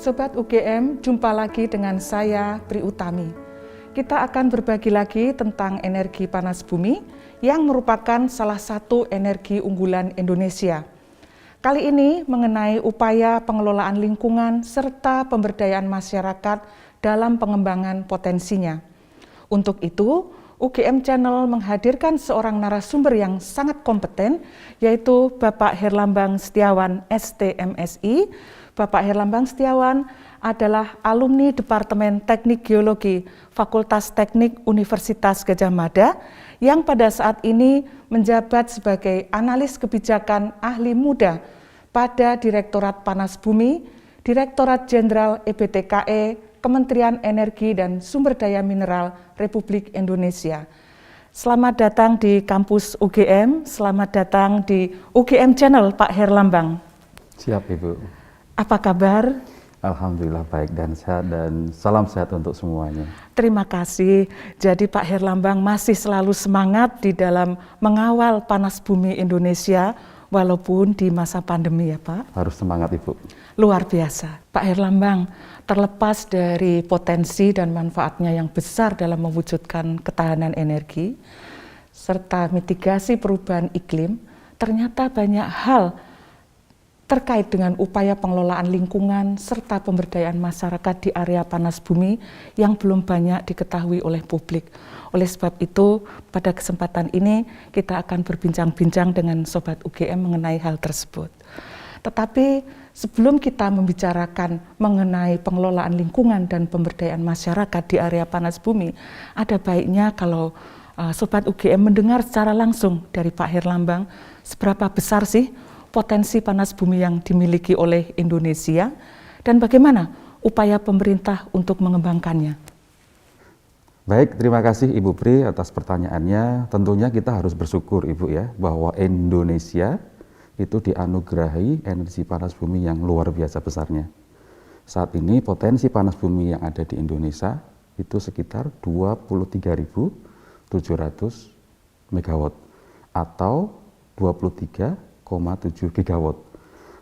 Sobat UGM, jumpa lagi dengan saya, Pri Utami. Kita akan berbagi lagi tentang energi panas bumi yang merupakan salah satu energi unggulan Indonesia. Kali ini mengenai upaya pengelolaan lingkungan serta pemberdayaan masyarakat dalam pengembangan potensinya. Untuk itu, UGM Channel menghadirkan seorang narasumber yang sangat kompeten, yaitu Bapak Herlambang Setiawan, STMSI. Bapak Herlambang Setiawan adalah alumni Departemen Teknik Geologi Fakultas Teknik Universitas Gadjah Mada yang pada saat ini menjabat sebagai analis kebijakan ahli muda pada Direktorat Panas Bumi, Direktorat Jenderal EBTKE, Kementerian Energi dan Sumber Daya Mineral Republik Indonesia. Selamat datang di kampus UGM, selamat datang di UGM Channel, Pak Herlambang. Siap, Ibu. Apa kabar? Alhamdulillah baik dan sehat, dan salam sehat untuk semuanya. Terima kasih. Jadi Pak Herlambang masih selalu semangat di dalam mengawal panas bumi Indonesia walaupun di masa pandemi ya Pak? Harus semangat Ibu. Luar biasa. Pak Herlambang, terlepas dari potensi dan manfaatnya yang besar dalam mewujudkan ketahanan energi serta mitigasi perubahan iklim, ternyata banyak hal terkait dengan upaya pengelolaan lingkungan serta pemberdayaan masyarakat di area panas bumi yang belum banyak diketahui oleh publik. Oleh sebab itu, pada kesempatan ini kita akan berbincang-bincang dengan Sobat UGM mengenai hal tersebut. Tetapi sebelum kita membicarakan mengenai pengelolaan lingkungan dan pemberdayaan masyarakat di area panas bumi, ada baiknya kalau Sobat UGM mendengar secara langsung dari Pak Herlambang seberapa besar sih potensi panas bumi yang dimiliki oleh Indonesia dan bagaimana upaya pemerintah untuk mengembangkannya. Baik, terima kasih Ibu Pri atas pertanyaannya. Tentunya kita harus bersyukur Ibu ya, bahwa Indonesia itu dianugerahi energi panas bumi yang luar biasa besarnya. Saat ini potensi panas bumi yang ada di Indonesia itu sekitar 23.700 megawatt atau 23,7 gigawatt.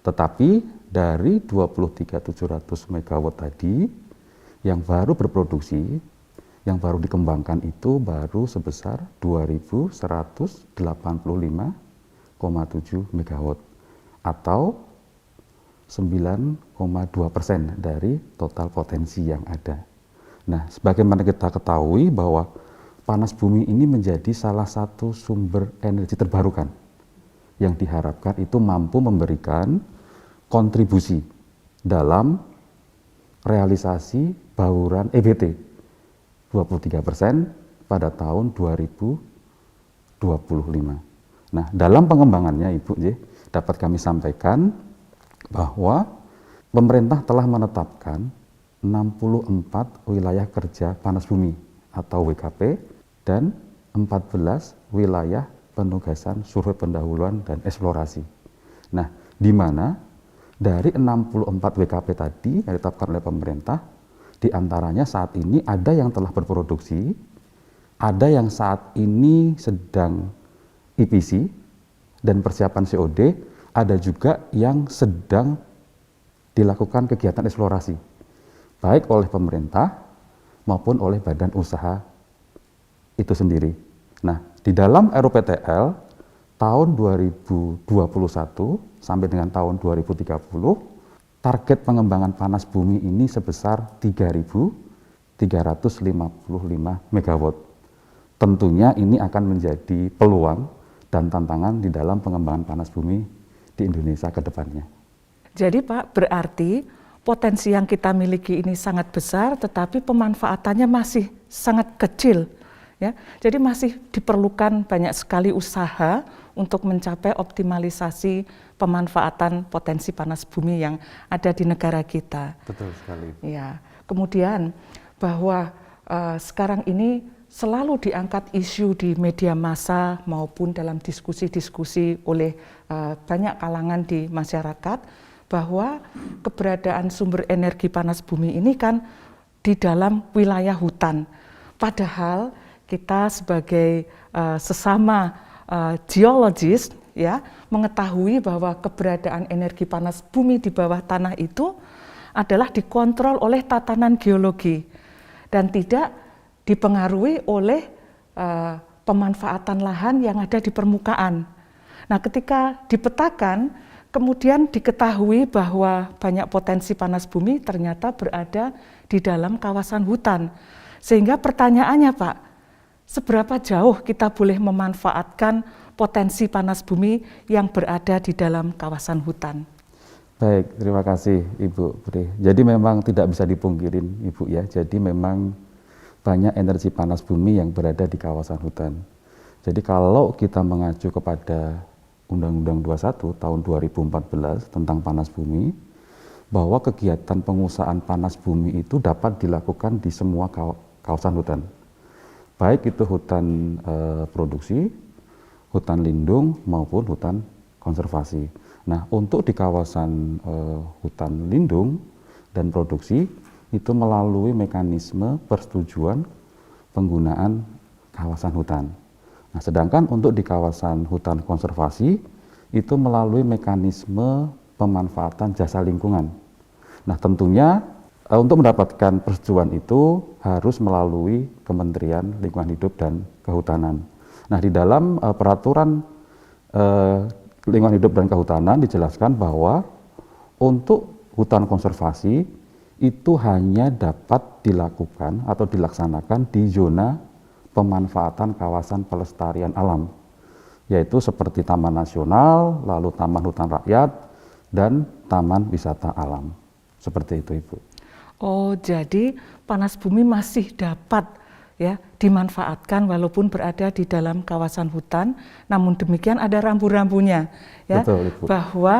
Tetapi dari 23.700 megawatt tadi yang baru berproduksi, yang baru dikembangkan itu baru sebesar 2.185,7 megawatt atau 9,2% dari total potensi yang ada. Nah, sebagaimana kita ketahui bahwa panas bumi ini menjadi salah satu sumber energi terbarukan yang diharapkan itu mampu memberikan kontribusi dalam realisasi bauran EBT 23% pada tahun 2025. Nah, dalam pengembangannya Ibu, dapat kami sampaikan bahwa pemerintah telah menetapkan 64 wilayah kerja panas bumi atau WKP dan 14 wilayah penugasan survei pendahuluan dan eksplorasi. Nah, di mana dari 64 WKP tadi yang ditetapkan oleh pemerintah, di antaranya saat ini ada yang telah berproduksi, ada yang saat ini sedang EPC dan persiapan COD, ada juga yang sedang dilakukan kegiatan eksplorasi, baik oleh pemerintah maupun oleh badan usaha itu sendiri. Nah, di dalam RUPTL tahun 2021 sampai dengan tahun 2030, target pengembangan panas bumi ini sebesar 3.355 megawatt. Tentunya ini akan menjadi peluang dan tantangan di dalam pengembangan panas bumi di Indonesia ke depannya. Jadi Pak, berarti potensi yang kita miliki ini sangat besar, tetapi pemanfaatannya masih sangat kecil. Ya, jadi masih diperlukan banyak sekali usaha untuk mencapai optimalisasi pemanfaatan potensi panas bumi yang ada di negara kita. Betul sekali. Ya, kemudian bahwa sekarang ini selalu diangkat isu di media massa maupun dalam diskusi-diskusi oleh banyak kalangan di masyarakat bahwa keberadaan sumber energi panas bumi ini kan di dalam wilayah hutan. Padahal kita sebagai sesama geologis ya mengetahui bahwa keberadaan energi panas bumi di bawah tanah itu adalah dikontrol oleh tatanan geologi dan tidak dipengaruhi oleh pemanfaatan lahan yang ada di permukaan. Nah, ketika dipetakan, kemudian diketahui bahwa banyak potensi panas bumi ternyata berada di dalam kawasan hutan. Sehingga pertanyaannya, Pak, seberapa jauh kita boleh memanfaatkan potensi panas bumi yang berada di dalam kawasan hutan? Baik, terima kasih Ibu Pri. Jadi memang tidak bisa dipungkirin Ibu ya, jadi memang banyak energi panas bumi yang berada di kawasan hutan. Jadi kalau kita mengacu kepada Undang-Undang 21 tahun 2014 tentang panas bumi, bahwa kegiatan pengusahaan panas bumi itu dapat dilakukan di semua kawasan hutan. Baik itu hutan produksi, hutan lindung maupun hutan konservasi. Nah, untuk di kawasan hutan lindung dan produksi itu melalui mekanisme persetujuan penggunaan kawasan hutan. Nah, sedangkan untuk di kawasan hutan konservasi itu melalui mekanisme pemanfaatan jasa lingkungan. Nah, tentunya untuk mendapatkan persetujuan itu harus melalui Kementerian Lingkungan Hidup dan Kehutanan. Nah, di dalam peraturan Lingkungan Hidup dan Kehutanan dijelaskan bahwa untuk hutan konservasi itu hanya dapat dilakukan atau dilaksanakan di zona pemanfaatan kawasan pelestarian alam, yaitu seperti Taman Nasional, lalu Taman Hutan Rakyat, dan Taman Wisata Alam. Seperti itu, Ibu. Oh, jadi panas bumi masih dapat ya dimanfaatkan walaupun berada di dalam kawasan hutan, namun demikian ada rambu-rambunya ya. Betul, Ibu. Bahwa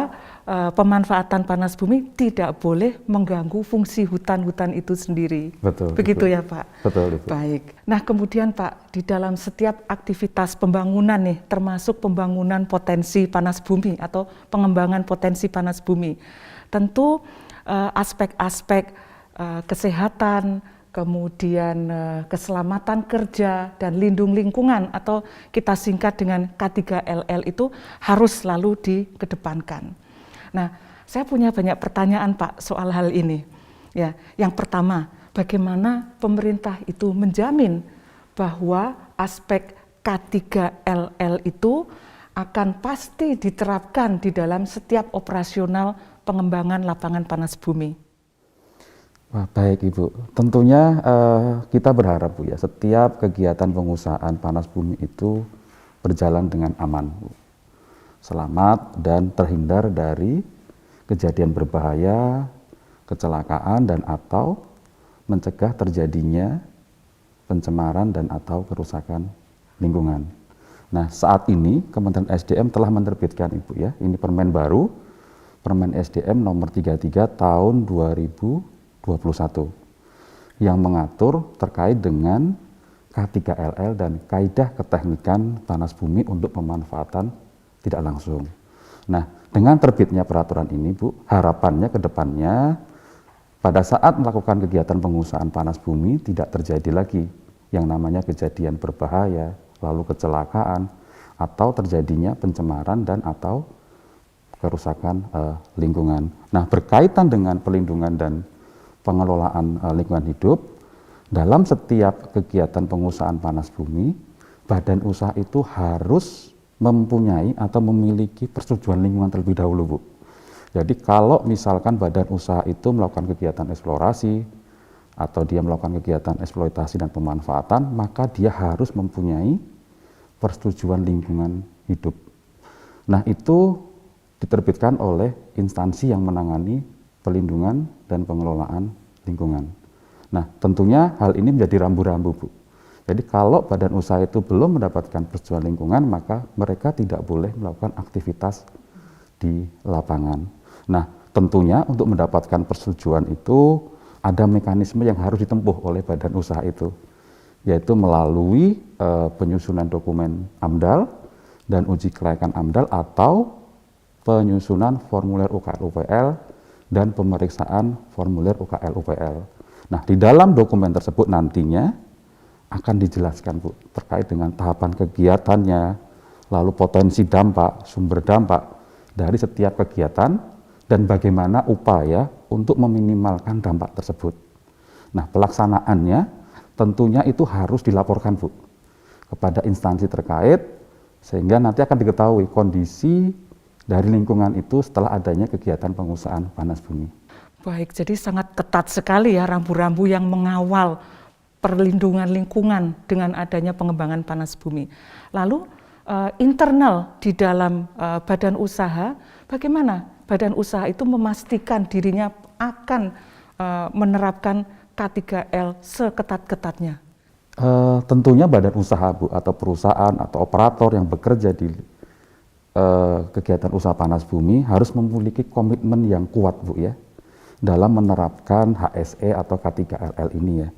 pemanfaatan panas bumi tidak boleh mengganggu fungsi hutan-hutan itu sendiri. Betul. Begitu Ibu. ya, Pak. Betul, Ibu. Baik. Nah, kemudian Pak, di dalam setiap aktivitas pembangunan nih, termasuk pembangunan potensi panas bumi atau pengembangan potensi panas bumi, tentu aspek-aspek kesehatan, kemudian keselamatan kerja dan lindung lingkungan atau kita singkat dengan K3LL itu harus selalu dikedepankan. Nah, saya punya banyak pertanyaan Pak soal hal ini. Ya, yang pertama, bagaimana pemerintah itu menjamin bahwa aspek K3LL itu akan pasti diterapkan di dalam setiap operasional pengembangan lapangan panas bumi? Wah, baik Ibu. Tentunya kita berharap Bu ya, setiap kegiatan pengusahaan panas bumi itu berjalan dengan aman, Bu. Selamat dan terhindar dari kejadian berbahaya, kecelakaan dan atau mencegah terjadinya pencemaran dan atau kerusakan lingkungan. Nah, saat ini Kementerian SDM telah menerbitkan Ibu ya, ini permen baru, Permen SDM nomor 33 tahun 2021 yang mengatur terkait dengan K3LL dan kaidah keteknikan panas bumi untuk pemanfaatan tidak langsung. Nah, dengan terbitnya peraturan ini, Bu, harapannya ke depannya pada saat melakukan kegiatan pengusahaan panas bumi tidak terjadi lagi yang namanya kejadian berbahaya, lalu kecelakaan, atau terjadinya pencemaran dan atau kerusakan lingkungan. Nah, berkaitan dengan pelindungan dan pengelolaan lingkungan hidup, dalam setiap kegiatan pengusahaan panas bumi, badan usaha itu harus mempunyai atau memiliki persetujuan lingkungan terlebih dahulu, Bu. Jadi kalau misalkan badan usaha itu melakukan kegiatan eksplorasi atau dia melakukan kegiatan eksploitasi dan pemanfaatan, maka dia harus mempunyai persetujuan lingkungan hidup. Nah, itu diterbitkan oleh instansi yang menangani pelindungan dan pengelolaan lingkungan. Nah, tentunya hal ini menjadi rambu-rambu, Bu. Jadi kalau badan usaha itu belum mendapatkan persetujuan lingkungan, maka mereka tidak boleh melakukan aktivitas di lapangan. Nah, tentunya untuk mendapatkan persetujuan itu ada mekanisme yang harus ditempuh oleh badan usaha itu, yaitu melalui penyusunan dokumen AMDAL dan uji kelayakan AMDAL atau penyusunan formulir UKL-UPL dan pemeriksaan formulir UKL-UPL. Nah, di dalam dokumen tersebut nantinya akan dijelaskan, Bu, terkait dengan tahapan kegiatannya, lalu potensi dampak, sumber dampak dari setiap kegiatan, dan bagaimana upaya untuk meminimalkan dampak tersebut. Nah, pelaksanaannya tentunya itu harus dilaporkan, Bu, kepada instansi terkait, sehingga nanti akan diketahui kondisi dari lingkungan itu setelah adanya kegiatan pengusahaan panas bumi. Baik, jadi sangat ketat sekali ya rambu-rambu yang mengawal perlindungan lingkungan dengan adanya pengembangan panas bumi. Lalu internal di dalam badan usaha, bagaimana badan usaha itu memastikan dirinya akan menerapkan K3L seketat-ketatnya? Tentunya badan usaha, Bu, atau perusahaan atau operator yang bekerja di kegiatan usaha panas bumi harus memiliki komitmen yang kuat, Bu, ya, dalam menerapkan HSE atau K3LL ini ya.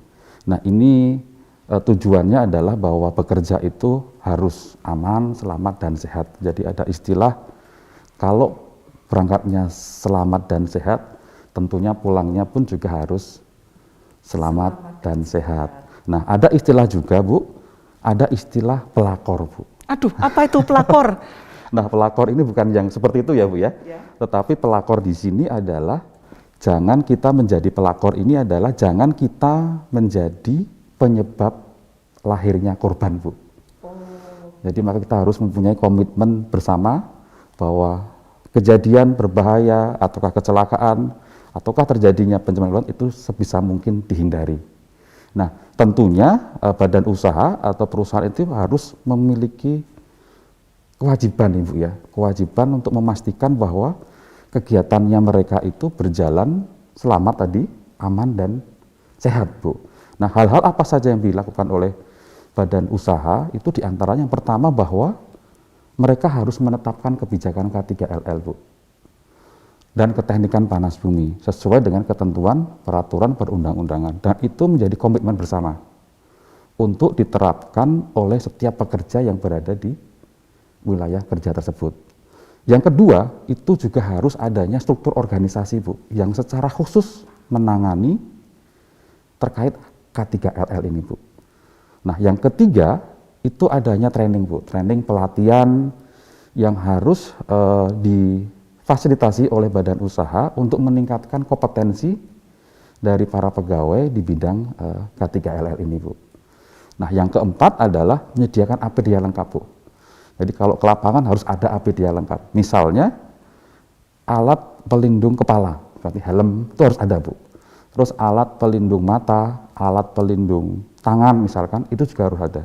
Nah, ini tujuannya adalah bahwa bekerja itu harus aman, selamat, dan sehat. Jadi ada istilah kalau berangkatnya selamat dan sehat, tentunya pulangnya pun juga harus selamat dan sehat. Nah, ada istilah juga, Bu, ada istilah pelakor, Bu. Aduh, apa itu pelakor? Nah, pelakor ini bukan yang seperti itu ya, Bu, ya. Tetapi pelakor di sini adalah jangan kita menjadi pelakor, ini adalah jangan kita menjadi penyebab lahirnya korban, Bu. Jadi maka kita harus mempunyai komitmen bersama bahwa kejadian berbahaya ataukah kecelakaan ataukah terjadinya pencemaran itu sebisa mungkin dihindari. Nah, tentunya badan usaha atau perusahaan itu harus memiliki kewajiban, Ibu, ya, kewajiban untuk memastikan bahwa kegiatannya mereka itu berjalan selamat tadi, aman dan sehat, Bu. Nah, hal-hal apa saja yang dilakukan oleh badan usaha itu diantaranya yang pertama bahwa mereka harus menetapkan kebijakan K3LL, Bu, dan keteknikan panas bumi sesuai dengan ketentuan peraturan perundang-undangan, dan itu menjadi komitmen bersama untuk diterapkan oleh setiap pekerja yang berada di wilayah kerja tersebut. Yang kedua, itu juga harus adanya struktur organisasi, Bu, yang secara khusus menangani terkait K3LL ini, Bu. Nah, yang ketiga, itu adanya training, Bu, training pelatihan yang harus difasilitasi oleh badan usaha untuk meningkatkan kompetensi dari para pegawai di bidang K3LL ini, Bu. Nah, yang keempat adalah menyediakan APD yang lengkap, Bu. Jadi kalau ke lapangan harus ada APD yang lengkap. Misalnya alat pelindung kepala, berarti helm itu harus ada, Bu. Terus alat pelindung mata, alat pelindung tangan misalkan, itu juga harus ada.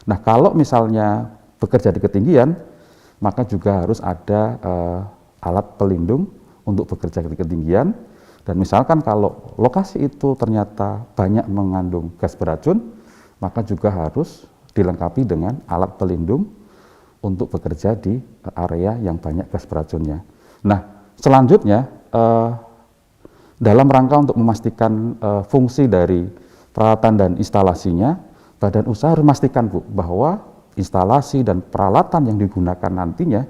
Nah, kalau misalnya bekerja di ketinggian, maka juga harus ada alat pelindung untuk bekerja di ketinggian. Dan misalkan kalau lokasi itu ternyata banyak mengandung gas beracun, maka juga harus dilengkapi dengan alat pelindung untuk bekerja di area yang banyak gas beracunnya. Nah, selanjutnya dalam rangka untuk memastikan fungsi dari peralatan dan instalasinya, badan usaha harus memastikan, Bu, bahwa instalasi dan peralatan yang digunakan nantinya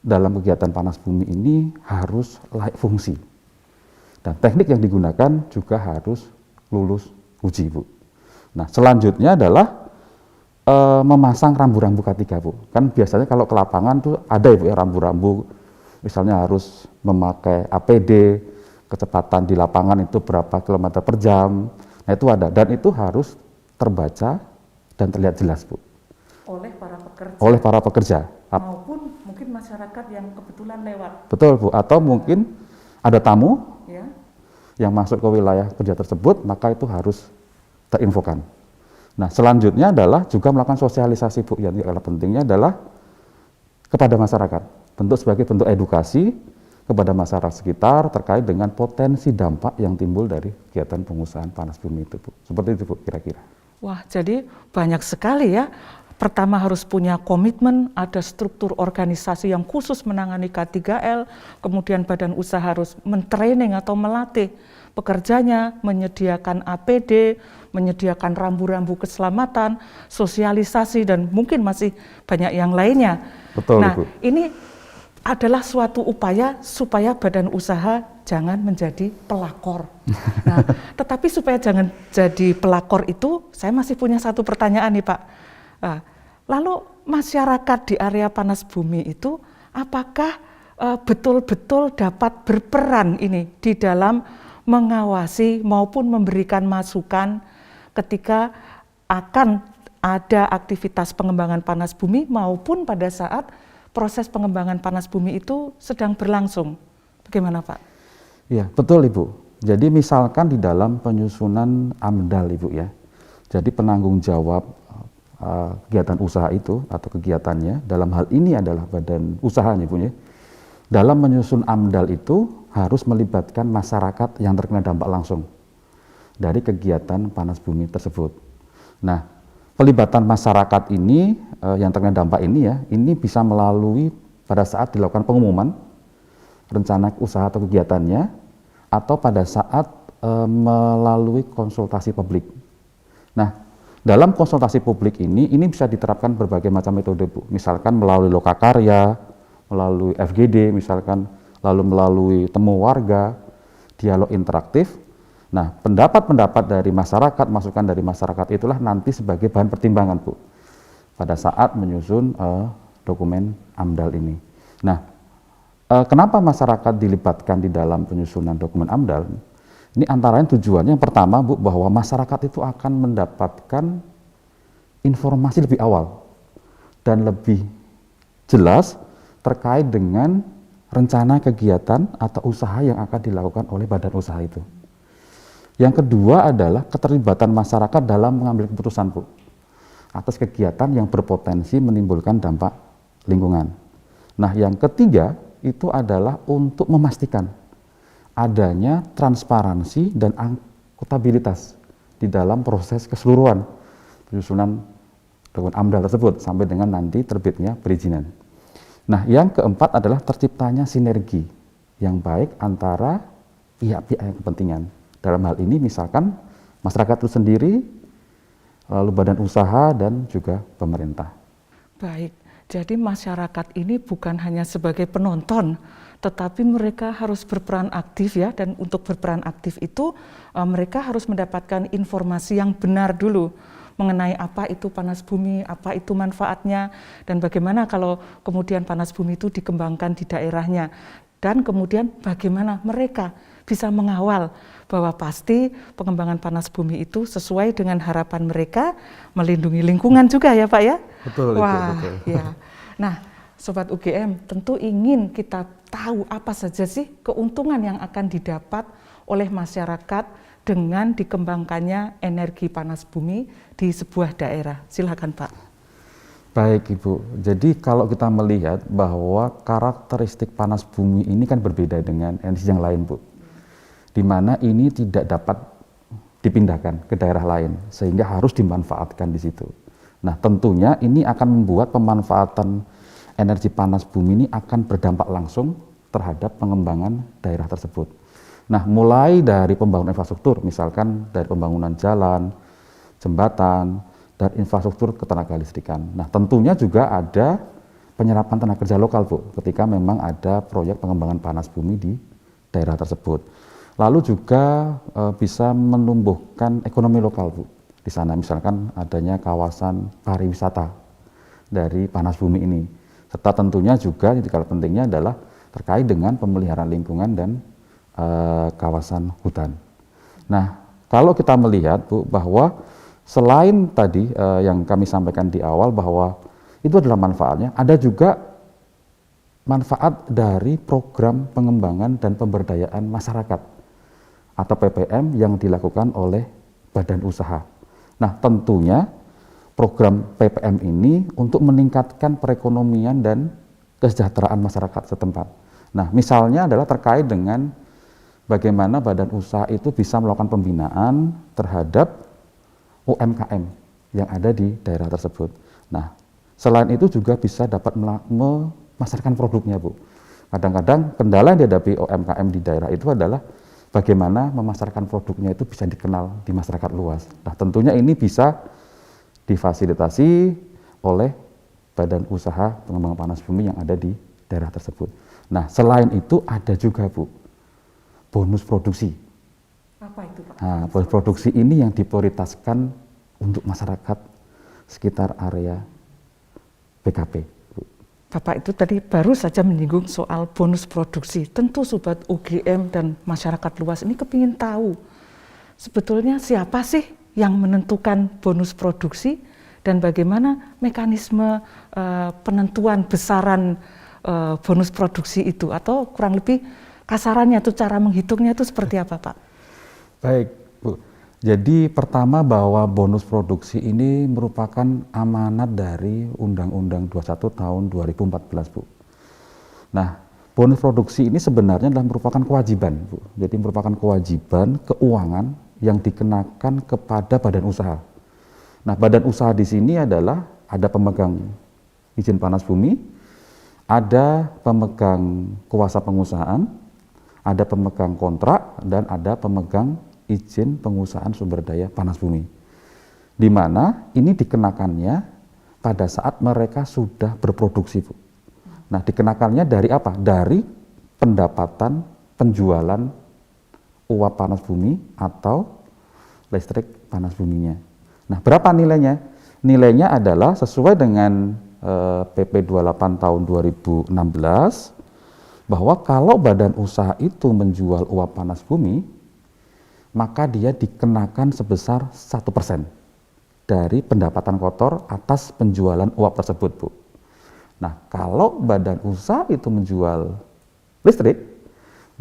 dalam kegiatan panas bumi ini harus layak fungsi. Dan teknik yang digunakan juga harus lulus uji, Bu. Nah, selanjutnya adalah memasang rambu-rambu K3, Bu. Kan biasanya kalau ke lapangan tuh ada, Ibu, ya, rambu-rambu, misalnya harus memakai APD, kecepatan di lapangan itu berapa kilometer per jam. Nah, itu ada, dan itu harus terbaca dan terlihat jelas, Bu. Oleh para pekerja. Oleh para pekerja. Maupun mungkin masyarakat yang kebetulan lewat. Betul, Bu. Atau mungkin ada tamu Ya. yang masuk ke wilayah kerja tersebut, maka itu harus terinfokan. Nah, selanjutnya adalah juga melakukan sosialisasi, Bu, yang pentingnya adalah kepada masyarakat, sebagai bentuk edukasi kepada masyarakat sekitar terkait dengan potensi dampak yang timbul dari kegiatan pengusahaan panas bumi itu, Bu. Seperti itu, Bu, kira-kira. Wah, jadi banyak sekali ya. Pertama harus punya komitmen, ada struktur organisasi yang khusus menangani K3L, kemudian badan usaha harus mentraining atau melatih pekerjanya, menyediakan APD, menyediakan rambu-rambu keselamatan, sosialisasi, dan mungkin masih banyak yang lainnya. Betul, nah, Bu. ini adalah suatu upaya supaya badan usaha jangan menjadi pelakor. Nah, tetapi supaya jangan jadi pelakor itu, saya masih punya satu pertanyaan nih, Pak. Lalu masyarakat di area panas bumi itu apakah betul-betul dapat berperan ini di dalam mengawasi maupun memberikan masukan ketika akan ada aktivitas pengembangan panas bumi maupun pada saat proses pengembangan panas bumi itu sedang berlangsung. Bagaimana Pak? Iya, betul Ibu. Jadi misalkan di dalam penyusunan AMDAL Ibu ya, jadi penanggung jawab kegiatan usaha itu atau kegiatannya, dalam hal ini adalah badan usahanya Ibu ya, dalam menyusun AMDAL itu harus melibatkan masyarakat yang terkena dampak langsung dari kegiatan panas bumi tersebut. Nah, pelibatan masyarakat ini yang terkena dampak ini ya, ini bisa melalui pada saat dilakukan pengumuman rencana usaha atau kegiatannya, atau pada saat melalui konsultasi publik. Nah, dalam konsultasi publik ini bisa diterapkan berbagai macam metode Bu. Misalkan melalui lokakarya, melalui FGD misalkan, lalu melalui temu warga, dialog interaktif. Nah, pendapat-pendapat dari masyarakat, masukan dari masyarakat itulah nanti sebagai bahan pertimbangan Bu pada saat menyusun dokumen AMDAL ini. Nah, kenapa masyarakat dilibatkan di dalam penyusunan dokumen AMDAL? Ini antaranya tujuannya yang pertama Bu, bahwa masyarakat itu akan mendapatkan informasi lebih awal dan lebih jelas terkait dengan rencana kegiatan atau usaha yang akan dilakukan oleh badan usaha itu. Yang kedua adalah keterlibatan masyarakat dalam mengambil keputusan Bu, atas kegiatan yang berpotensi menimbulkan dampak lingkungan. Nah, yang ketiga itu adalah untuk memastikan adanya transparansi dan akuntabilitas di dalam proses keseluruhan penyusunan dokumen AMDAL tersebut sampai dengan nanti terbitnya perizinan. Nah, yang keempat adalah terciptanya sinergi yang baik antara pihak-pihak yang kepentingan. Dalam hal ini misalkan masyarakat itu sendiri, lalu badan usaha dan juga pemerintah. Baik, jadi masyarakat ini bukan hanya sebagai penonton, tetapi mereka harus berperan aktif ya, dan untuk berperan aktif itu mereka harus mendapatkan informasi yang benar dulu mengenai apa itu panas bumi, apa itu manfaatnya, dan bagaimana kalau kemudian panas bumi itu dikembangkan di daerahnya, dan kemudian bagaimana mereka bisa mengawal bahwa pasti pengembangan panas bumi itu sesuai dengan harapan mereka, melindungi lingkungan juga ya Pak ya? Betul. Wah, betul. Ya. Nah, Sobat UGM, tentu ingin kita tahu apa saja sih keuntungan yang akan didapat oleh masyarakat dengan dikembangkannya energi panas bumi di sebuah daerah. Silakan Pak. Baik Ibu, jadi kalau kita melihat bahwa karakteristik panas bumi ini kan berbeda dengan energi yang lain Bu, di mana ini tidak dapat dipindahkan ke daerah lain, sehingga harus dimanfaatkan di situ. Nah, tentunya ini akan membuat pemanfaatan energi panas bumi ini akan berdampak langsung terhadap pengembangan daerah tersebut. Nah, mulai dari pembangunan infrastruktur, misalkan dari pembangunan jalan, jembatan, dan infrastruktur ketenaga listrikan. Nah, tentunya juga ada penyerapan tenaga kerja lokal Bu, ketika memang ada proyek pengembangan panas bumi di daerah tersebut. Lalu juga bisa menumbuhkan ekonomi lokal Bu. Di sana misalkan adanya kawasan pariwisata dari panas bumi ini. Serta tentunya juga yang tidak pentingnya adalah terkait dengan pemeliharaan lingkungan dan kawasan hutan. Nah, kalau kita melihat Bu, bahwa selain tadi yang kami sampaikan di awal bahwa itu adalah manfaatnya, ada juga manfaat dari program pengembangan dan pemberdayaan masyarakat atau PPM yang dilakukan oleh badan usaha. Nah, tentunya program PPM ini untuk meningkatkan perekonomian dan kesejahteraan masyarakat setempat. Nah, misalnya adalah terkait dengan bagaimana badan usaha itu bisa melakukan pembinaan terhadap UMKM yang ada di daerah tersebut. Nah, selain itu juga bisa dapat memasarkan produknya Bu. Kadang-kadang kendala yang dihadapi UMKM di daerah itu adalah bagaimana memasarkan produknya itu bisa dikenal di masyarakat luas. Nah, tentunya ini bisa difasilitasi oleh badan usaha pengembangan panas bumi yang ada di daerah tersebut. Nah, selain itu ada juga Bu, bonus produksi. Apa itu Pak? Nah, bonus produksi ini yang diprioritaskan untuk masyarakat sekitar area BKP. Bu. Bapak itu tadi baru saja menyinggung soal bonus produksi. Tentu Sobat UGM dan masyarakat luas ini kepingin tahu sebetulnya siapa sih yang menentukan bonus produksi dan bagaimana mekanisme penentuan besaran bonus produksi itu, atau kurang lebih kasarannya itu cara menghitungnya itu seperti apa, Pak? Baik, Bu. Jadi pertama bahwa bonus produksi ini merupakan amanat dari Undang-Undang 21 tahun 2014, Bu. Nah, bonus produksi ini sebenarnya adalah merupakan kewajiban, Bu. Jadi merupakan kewajiban keuangan yang dikenakan kepada badan usaha. Nah, badan usaha di sini adalah ada pemegang izin panas bumi, ada pemegang kuasa pengusahaan, ada pemegang kontrak, dan ada pemegang izin pengusahaan sumber daya panas bumi, di mana ini dikenakannya pada saat mereka sudah berproduksi, Bu. Nah, dikenakannya dari apa? Dari pendapatan penjualan uap panas bumi atau listrik panas buminya. Nah, berapa nilainya? Nilainya adalah sesuai dengan PP 28 tahun 2016, bahwa kalau badan usaha itu menjual uap panas bumi, maka dia dikenakan sebesar 1% dari pendapatan kotor atas penjualan uap tersebut, Bu. Nah, kalau badan usaha itu menjual listrik,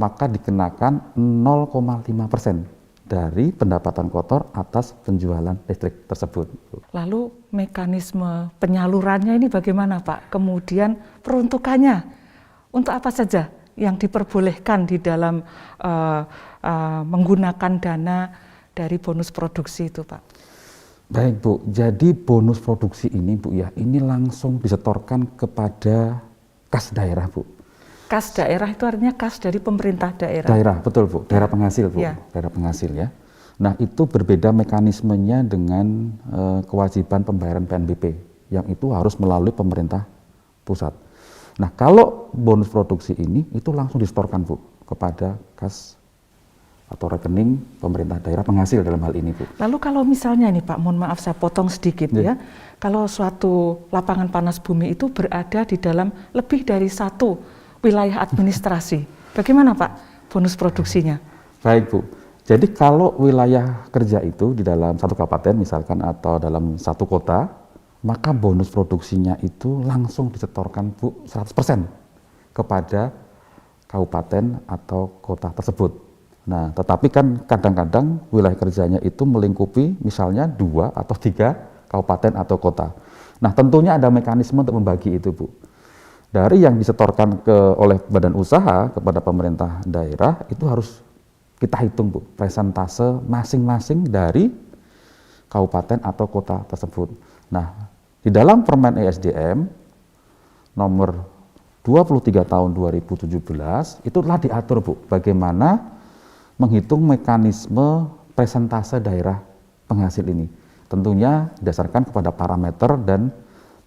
maka dikenakan 0,5% dari pendapatan kotor atas penjualan listrik tersebut. Lalu mekanisme penyalurannya ini bagaimana, Pak? Kemudian peruntukannya untuk apa saja yang diperbolehkan di dalam menggunakan dana dari bonus produksi itu, Pak? Baik, Bu. Jadi bonus produksi ini, Bu, ya, ini langsung disetorkan kepada kas daerah, Bu. Kas daerah itu artinya kas dari pemerintah daerah. Daerah, betul, Bu. Daerah penghasil, Bu. Ya. Daerah penghasil, ya. Nah, itu berbeda mekanismenya dengan kewajiban pembayaran PNBP, yang itu harus melalui pemerintah pusat. Nah, kalau bonus produksi ini itu langsung disetorkan, Bu, kepada kas atau rekening pemerintah daerah penghasil dalam hal ini, Bu. Lalu kalau misalnya ini, Pak, mohon maaf saya potong sedikit, ya. Kalau suatu lapangan panas bumi itu berada di dalam lebih dari satu wilayah administrasi, bagaimana, Pak, bonus produksinya? Baik, Bu. Jadi kalau wilayah kerja itu di dalam satu kabupaten misalkan atau dalam satu kota, maka bonus produksinya itu langsung disetorkan, Bu, 100% kepada kabupaten atau kota tersebut. Nah, tetapi kan kadang-kadang wilayah kerjanya itu melingkupi misalnya 2 atau 3 kabupaten atau kota. Nah, tentunya ada mekanisme untuk membagi itu, Bu. Dari yang disetorkan oleh badan usaha kepada pemerintah daerah itu harus kita hitung, Bu, persentase masing-masing dari kabupaten atau kota tersebut. Nah, di dalam Permen ESDM nomor 23 tahun 2017 itu telah diatur, Bu, bagaimana menghitung mekanisme persentase daerah penghasil ini. Tentunya didasarkan kepada parameter dan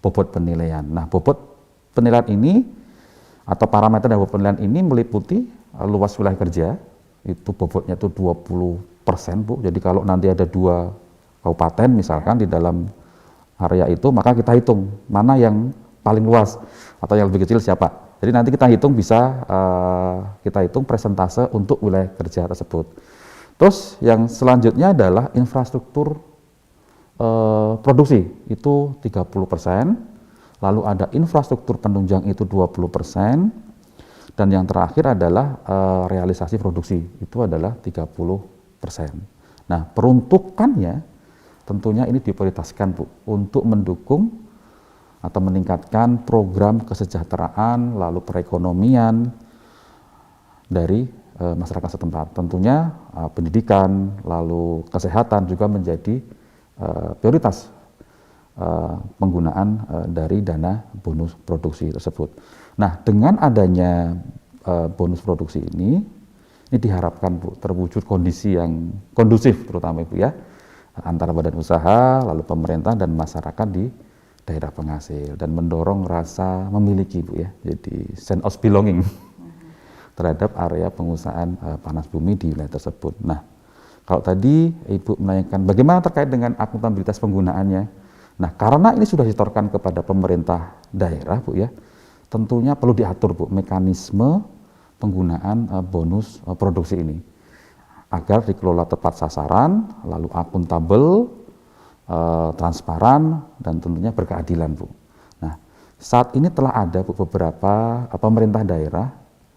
bobot penilaian. Nah, bobot penilaian ini atau parameter dan bobot penilaian ini meliputi luas wilayah kerja, itu bobotnya itu 20%, Bu. Jadi kalau nanti ada 2 kabupaten misalkan di dalam area itu, maka kita hitung mana yang paling luas atau yang lebih kecil siapa. Jadi nanti kita hitung bisa kita hitung persentase untuk wilayah kerja tersebut. Terus yang selanjutnya adalah infrastruktur produksi itu 30%, lalu ada infrastruktur penunjang itu 20%, dan yang terakhir adalah realisasi produksi itu adalah 30%. Nah, peruntukannya tentunya ini diprioritaskan, Bu, untuk mendukung atau meningkatkan program kesejahteraan lalu perekonomian dari masyarakat setempat. Tentunya pendidikan lalu kesehatan juga menjadi prioritas penggunaan dari dana bonus produksi tersebut. Nah, dengan adanya bonus produksi ini diharapkan, Bu, terwujud kondisi yang kondusif terutama, Ibu, ya, antara badan usaha lalu pemerintah dan masyarakat di daerah penghasil, dan mendorong rasa memiliki, Bu, ya, jadi sense of belonging terhadap area pengusahaan panas bumi di wilayah tersebut. Nah, kalau tadi Ibu menanyakan bagaimana terkait dengan akuntabilitas penggunaannya. Nah, karena ini sudah disetorkan kepada pemerintah daerah, Bu, ya, tentunya perlu diatur Bu mekanisme penggunaan bonus produksi ini agar dikelola tepat sasaran, lalu akuntabel, transparan, dan tentunya berkeadilan Bu. Nah, saat ini telah ada Bu, beberapa pemerintah daerah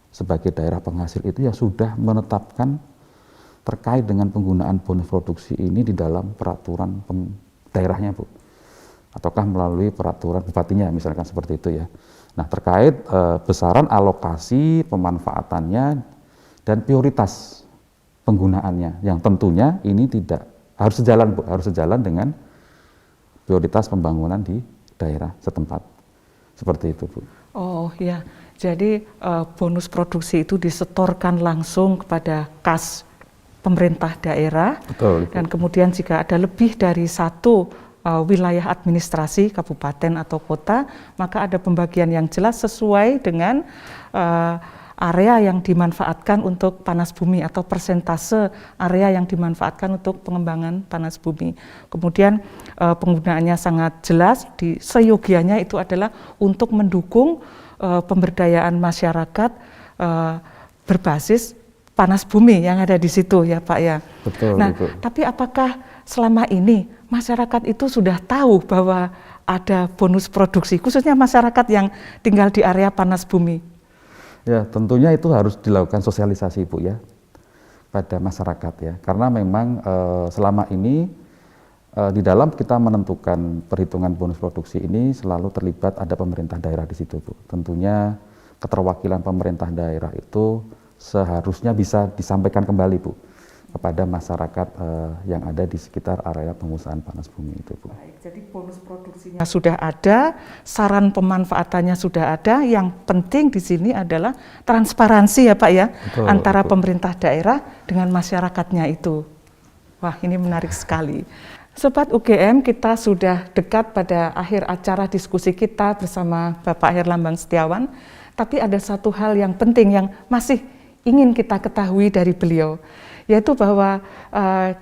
sebagai daerah penghasil itu yang sudah menetapkan terkait dengan penggunaan bonus produksi ini di dalam peraturan daerahnya Bu, ataukah melalui peraturan bupatinya misalkan seperti itu ya. Nah, terkait besaran alokasi pemanfaatannya dan prioritas penggunaannya yang tentunya ini tidak harus sejalan Bu, harus sejalan dengan prioritas pembangunan di daerah setempat. Seperti itu Bu. Oh ya, jadi bonus produksi itu disetorkan langsung kepada kas pemerintah daerah. Betul, dan kemudian jika ada lebih dari satu wilayah administrasi kabupaten atau kota, maka ada pembagian yang jelas sesuai dengan area yang dimanfaatkan untuk panas bumi atau persentase area yang dimanfaatkan untuk pengembangan panas bumi. Kemudian penggunaannya sangat jelas, seyogianya itu adalah untuk mendukung pemberdayaan masyarakat berbasis panas bumi yang ada di situ ya Pak ya. Betul, nah, betul. Tapi apakah selama ini masyarakat itu sudah tahu bahwa ada bonus produksi, khususnya masyarakat yang tinggal di area panas bumi? Ya, tentunya itu harus dilakukan sosialisasi Bu ya pada masyarakat ya. Karena memang selama ini di dalam kita menentukan perhitungan bonus produksi ini selalu terlibat ada pemerintah daerah di situ Bu. Tentunya keterwakilan pemerintah daerah itu seharusnya bisa disampaikan kembali Bu kepada masyarakat yang ada di sekitar area pengusahaan panas bumi itu Bu. Baik, jadi bonus produksinya sudah ada, saran pemanfaatannya sudah ada, yang penting di sini adalah transparansi ya Pak ya, betul, antara betul. Pemerintah daerah dengan masyarakatnya itu. Wah, ini menarik sekali. Sobat UGM, kita sudah dekat pada akhir acara diskusi kita bersama Bapak Herlambang Setiawan, tapi ada satu hal yang penting yang masih ingin kita ketahui dari beliau, yaitu bahwa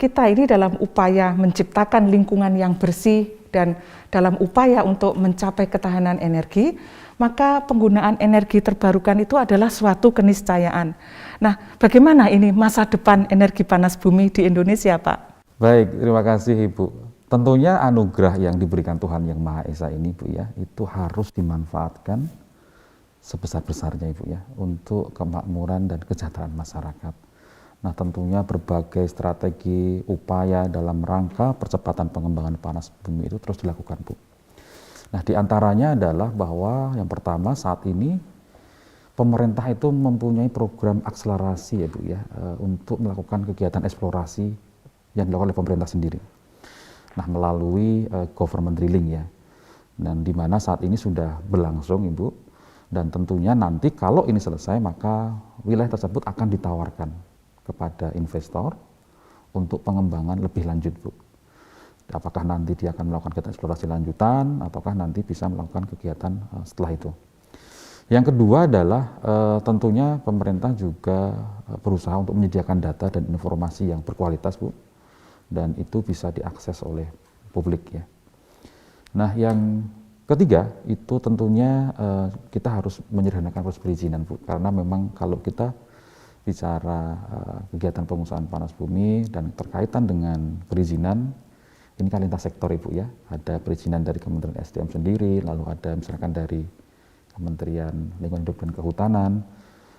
kita ini dalam upaya menciptakan lingkungan yang bersih dan dalam upaya untuk mencapai ketahanan energi, maka penggunaan energi terbarukan itu adalah suatu keniscayaan. Nah, bagaimana ini masa depan energi panas bumi di Indonesia, Pak? Baik, terima kasih Ibu. Tentunya anugerah yang diberikan Tuhan Yang Maha Esa ini Bu ya, itu harus dimanfaatkan sebesar-besarnya Ibu ya, untuk kemakmuran dan kesejahteraan masyarakat. Nah, tentunya berbagai strategi upaya dalam rangka percepatan pengembangan panas bumi itu terus dilakukan Bu. Nah, diantaranya adalah bahwa yang pertama saat ini pemerintah itu mempunyai program akselerasi ya Bu ya, untuk melakukan kegiatan eksplorasi yang dilakukan oleh pemerintah sendiri. Nah, melalui government drilling ya, dan di mana saat ini sudah berlangsung Ibu. Dan tentunya nanti kalau ini selesai maka wilayah tersebut akan ditawarkan kepada investor untuk pengembangan lebih lanjut Bu. Apakah nanti dia akan melakukan kegiatan eksplorasi lanjutan ataukah nanti bisa melakukan kegiatan setelah itu. Yang kedua adalah tentunya pemerintah juga berusaha untuk menyediakan data dan informasi yang berkualitas Bu, dan itu bisa diakses oleh publik ya. Nah, yang ketiga, itu tentunya kita harus menyederhanakan proses perizinan Bu, karena memang kalau kita bicara kegiatan pengusahaan panas bumi dan terkaitan dengan perizinan, ini kan lintas sektor Ibu ya, ada perizinan dari Kementerian SDM sendiri, lalu ada misalkan dari Kementerian Lingkungan Hidup dan Kehutanan,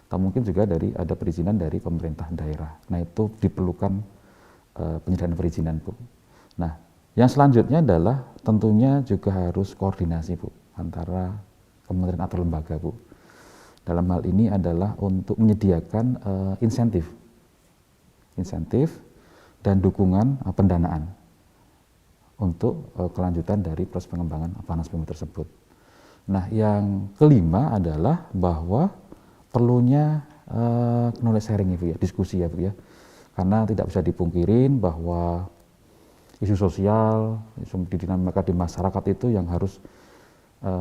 atau mungkin juga ada perizinan dari pemerintah daerah. Nah, itu diperlukan penyediaan perizinan Bu. Nah, yang selanjutnya adalah tentunya juga harus koordinasi Bu antara kementerian atau lembaga Bu. Dalam hal ini adalah untuk menyediakan insentif dan dukungan pendanaan untuk kelanjutan dari proses pengembangan panas bumi tersebut. Nah, yang kelima adalah bahwa perlunya knowledge sharing Ibu ya, diskusi ya Bu ya. Karena tidak bisa dipungkirin bahwa isu sosial, isu dinamika di masyarakat itu yang harus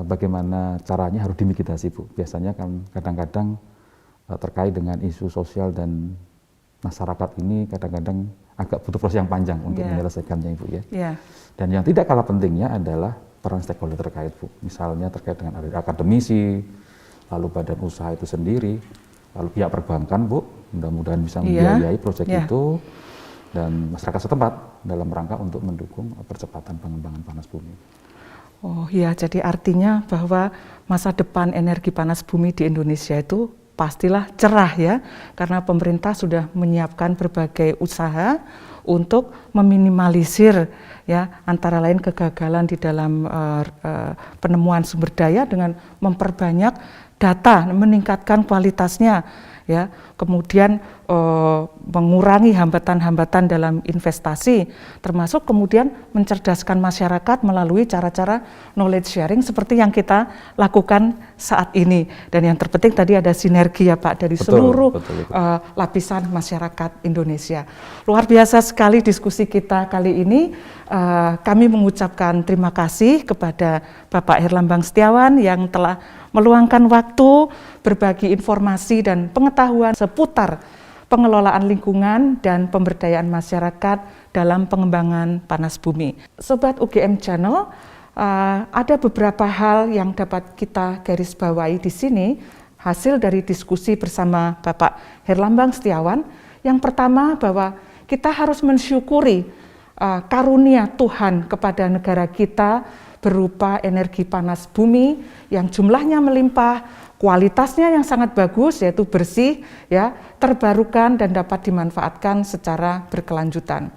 bagaimana caranya harus dimitigasi Bu. Biasanya kan kadang-kadang terkait dengan isu sosial dan masyarakat ini kadang-kadang agak butuh proses yang panjang untuk menyelesaikannya Ibu ya. Dan yang tidak kalah pentingnya adalah peran stakeholder terkait Bu. Misalnya terkait dengan akademisi, lalu badan usaha itu sendiri, lalu pihak perbankan, Bu, mudah-mudahan bisa membiayai proyek itu, dan masyarakat setempat dalam rangka untuk mendukung percepatan pengembangan panas bumi. Oh iya, jadi artinya bahwa masa depan energi panas bumi di Indonesia itu pastilah cerah ya, karena pemerintah sudah menyiapkan berbagai usaha untuk meminimalisir ya antara lain kegagalan di dalam penemuan sumber daya dengan memperbanyak data, meningkatkan kualitasnya ya, kemudian mengurangi hambatan-hambatan dalam investasi, termasuk kemudian mencerdaskan masyarakat melalui cara-cara knowledge sharing seperti yang kita lakukan saat ini. Dan yang terpenting tadi ada sinergi ya Pak dari seluruh lapisan masyarakat Indonesia. Luar biasa sekali diskusi kita kali ini. Kami mengucapkan terima kasih kepada Bapak Herlambang Setiawan yang telah meluangkan waktu berbagi informasi dan pengetahuan seputar pengelolaan lingkungan dan pemberdayaan masyarakat dalam pengembangan panas bumi. Sobat UGM Channel, ada beberapa hal yang dapat kita garis bawahi di sini hasil dari diskusi bersama Bapak Herlambang Setiawan. Yang pertama bahwa kita harus mensyukuri karunia Tuhan kepada negara kita berupa energi panas bumi yang jumlahnya melimpah, kualitasnya yang sangat bagus yaitu bersih ya, terbarukan dan dapat dimanfaatkan secara berkelanjutan.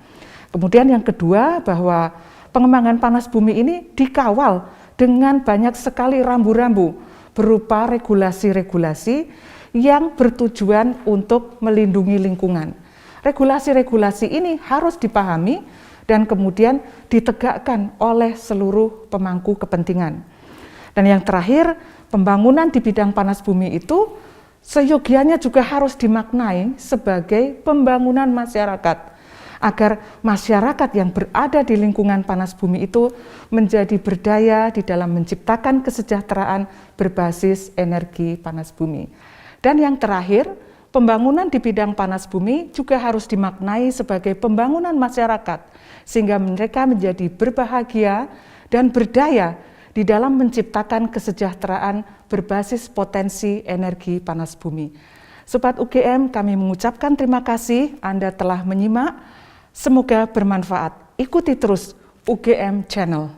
Kemudian yang kedua bahwa pengembangan panas bumi ini dikawal dengan banyak sekali rambu-rambu berupa regulasi-regulasi yang bertujuan untuk melindungi lingkungan. Regulasi-regulasi ini harus dipahami dan kemudian ditegakkan oleh seluruh pemangku kepentingan. Dan yang terakhir, pembangunan di bidang panas bumi itu seyogianya juga harus dimaknai sebagai pembangunan masyarakat, agar masyarakat yang berada di lingkungan panas bumi itu menjadi berdaya di dalam menciptakan kesejahteraan berbasis energi panas bumi. Dan yang terakhir, pembangunan di bidang panas bumi juga harus dimaknai sebagai pembangunan masyarakat, sehingga mereka menjadi berbahagia dan berdaya di dalam menciptakan kesejahteraan berbasis potensi energi panas bumi. Sobat UGM, kami mengucapkan terima kasih Anda telah menyimak. Semoga bermanfaat. Ikuti terus UGM Channel.